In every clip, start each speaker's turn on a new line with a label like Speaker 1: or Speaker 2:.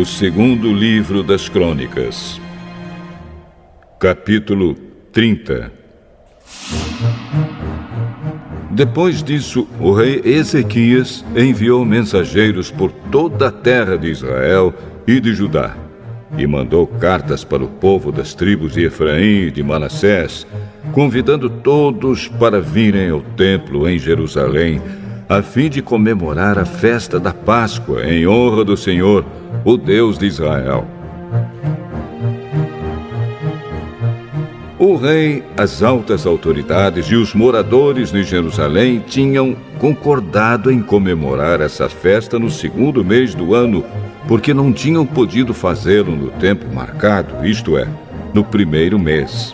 Speaker 1: segundo livro das Crônicas, capítulo 30. Depois disso, o rei Ezequias enviou mensageiros por toda a terra de Israel e de Judá, e mandou cartas para o povo das tribos de Efraim e de Manassés, convidando todos para virem ao templo em Jerusalém, a fim de comemorar a festa da Páscoa em honra do Senhor, o Deus de Israel. O rei, as altas autoridades e os moradores de Jerusalém tinham concordado em comemorar essa festa no segundo mês do ano, porque não tinham podido fazê-lo no tempo marcado, isto é, no primeiro mês.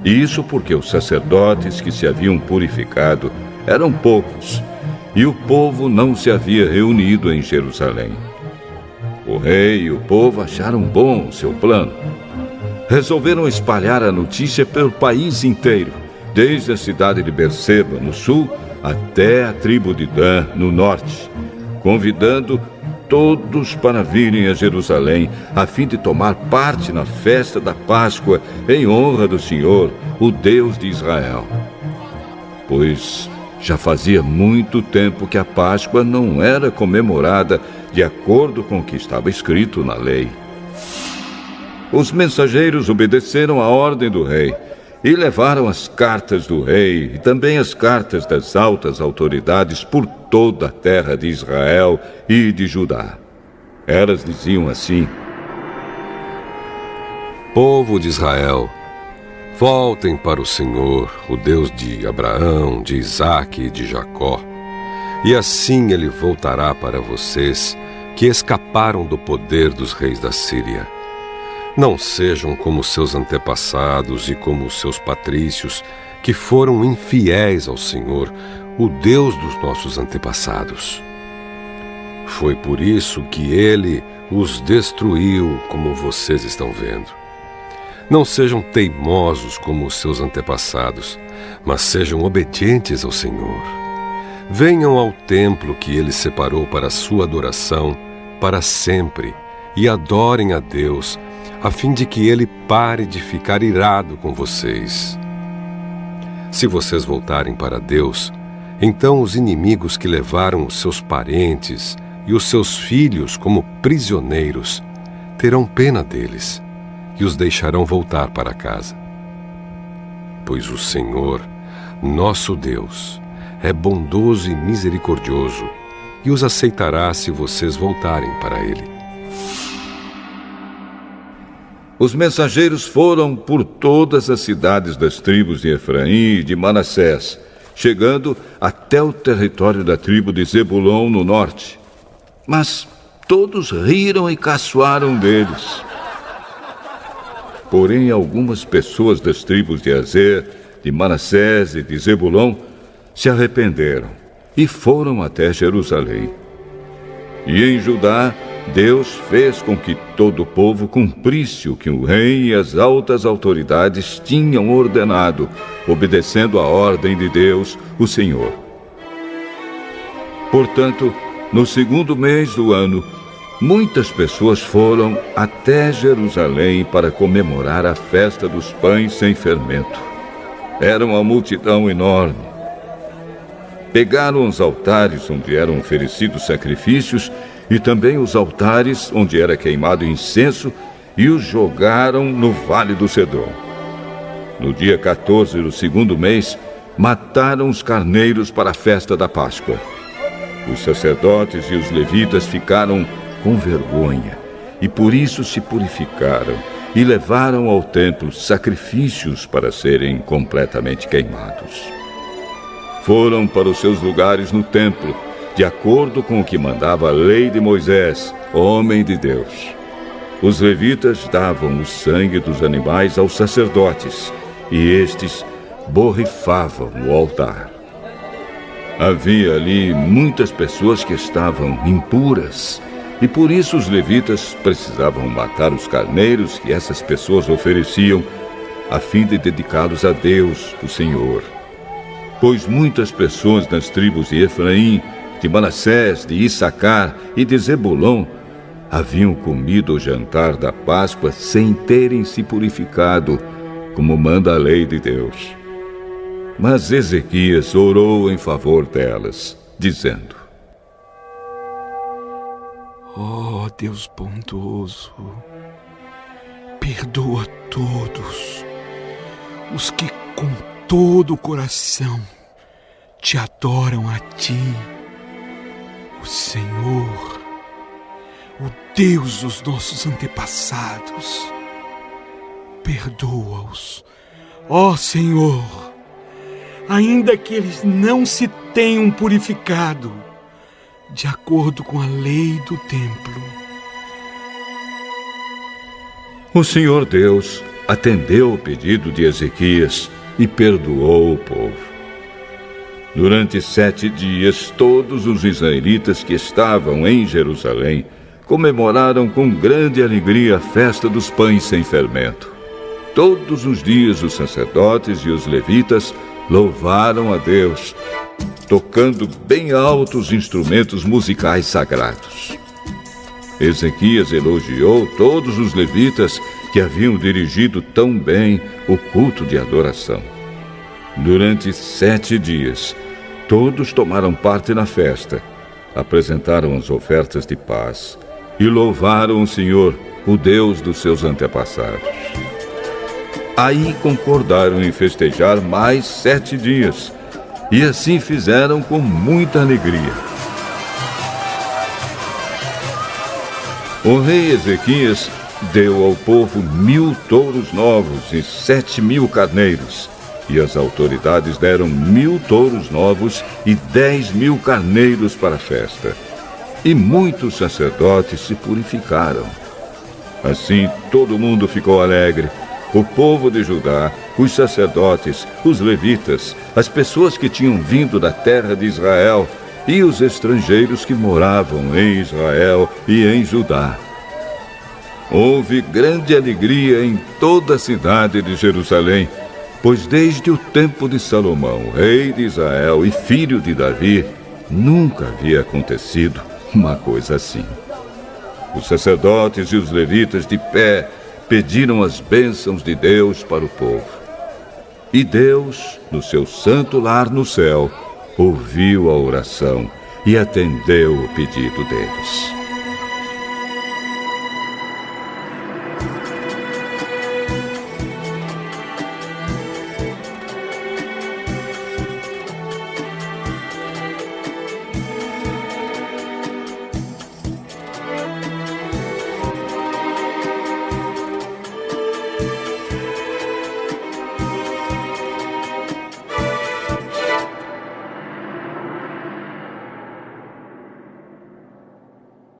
Speaker 1: Isso porque os sacerdotes que se haviam purificado eram poucos, e o povo não se havia reunido em Jerusalém. O rei e o povo acharam bom o seu plano. Resolveram espalhar a notícia pelo país inteiro, desde a cidade de Berseba, no sul, até a tribo de Dan, no norte, convidando todos para virem a Jerusalém, a fim de tomar parte na festa da Páscoa em honra do Senhor, o Deus de Israel. Pois já fazia muito tempo que a Páscoa não era comemorada de acordo com o que estava escrito na lei. Os mensageiros obedeceram à ordem do rei e levaram as cartas do rei e também as cartas das altas autoridades por toda a terra de Israel e de Judá. Elas diziam assim:
Speaker 2: Povo de Israel, voltem para o Senhor, o Deus de Abraão, de Isaque e de Jacó, e assim ele voltará para vocês que escaparam do poder dos reis da Síria. Não sejam como seus antepassados e como seus patrícios, que foram infiéis ao Senhor, o Deus dos nossos antepassados. Foi por isso que ele os destruiu, como vocês estão vendo. Não sejam teimosos como os seus antepassados, mas sejam obedientes ao Senhor. Venham ao templo que ele separou para a sua adoração para sempre e adorem a Deus, a fim de que ele pare de ficar irado com vocês. Se vocês voltarem para Deus, então os inimigos que levaram os seus parentes e os seus filhos como prisioneiros terão pena deles e os deixarão voltar para casa. Pois o Senhor, nosso Deus, é bondoso e misericordioso e os aceitará se vocês voltarem para Ele.
Speaker 1: Os mensageiros foram por todas as cidades das tribos de Efraim e de Manassés, chegando até o território da tribo de Zebulon no norte. Mas todos riram e caçoaram deles. Porém, algumas pessoas das tribos de Aser, de Manassés e de Zebulon se arrependeram e foram até Jerusalém. E em Judá, Deus fez com que todo o povo cumprisse o que o rei e as altas autoridades tinham ordenado, obedecendo à ordem de Deus, o Senhor. Portanto, no segundo mês do ano, muitas pessoas foram até Jerusalém para comemorar a festa dos pães sem fermento. Era uma multidão enorme. Pegaram os altares onde eram oferecidos sacrifícios e também os altares onde era queimado incenso e os jogaram no Vale do Cedron. No dia 14 do segundo mês, mataram os carneiros para a festa da Páscoa. Os sacerdotes e os levitas ficaram com vergonha e por isso se purificaram e levaram ao templo sacrifícios para serem completamente queimados. Foram para os seus lugares no templo, de acordo com o que mandava a lei de Moisés, homem de Deus. Os levitas davam o sangue dos animais aos sacerdotes, e estes borrifavam o altar. Havia ali muitas pessoas que estavam impuras, e por isso os levitas precisavam matar os carneiros que essas pessoas ofereciam, a fim de dedicá-los a Deus, o Senhor. Pois muitas pessoas das tribos de Efraim, de Manassés, de Issacar e de Zebulon haviam comido o jantar da Páscoa sem terem se purificado, como manda a lei de Deus. Mas Ezequias orou em favor delas, dizendo:
Speaker 3: Ó Deus bondoso, perdoa todos os que com todo o coração te adoram a ti, o Senhor, o Deus dos nossos antepassados. Perdoa-os, ó Senhor, ainda que eles não se tenham purificado de acordo com a lei do templo.
Speaker 1: O Senhor Deus atendeu o pedido de Ezequias e perdoou o povo. Durante 7 dias, todos os israelitas que estavam em Jerusalém comemoraram com grande alegria a festa dos pães sem fermento. Todos os dias os sacerdotes e os levitas louvaram a Deus, tocando bem alto os instrumentos musicais sagrados. Ezequias elogiou todos os levitas que haviam dirigido tão bem o culto de adoração. Durante 7 dias, todos tomaram parte na festa, apresentaram as ofertas de paz e louvaram o Senhor, o Deus dos seus antepassados. Aí concordaram em festejar mais 7 dias, e assim fizeram com muita alegria. O rei Ezequias deu ao povo 1000 touros novos e 7.000 carneiros, e as autoridades deram 1000 touros novos e 10.000 carneiros para a festa. E muitos sacerdotes se purificaram. Assim todo mundo ficou alegre. O povo de Judá, os sacerdotes, os levitas, as pessoas que tinham vindo da terra de Israel e os estrangeiros que moravam em Israel e em Judá. Houve grande alegria em toda a cidade de Jerusalém, pois desde o tempo de Salomão, rei de Israel e filho de Davi, nunca havia acontecido uma coisa assim. Os sacerdotes e os levitas de pé pediram as bênçãos de Deus para o povo. E Deus, no seu santo lar no céu, ouviu a oração e atendeu o pedido deles.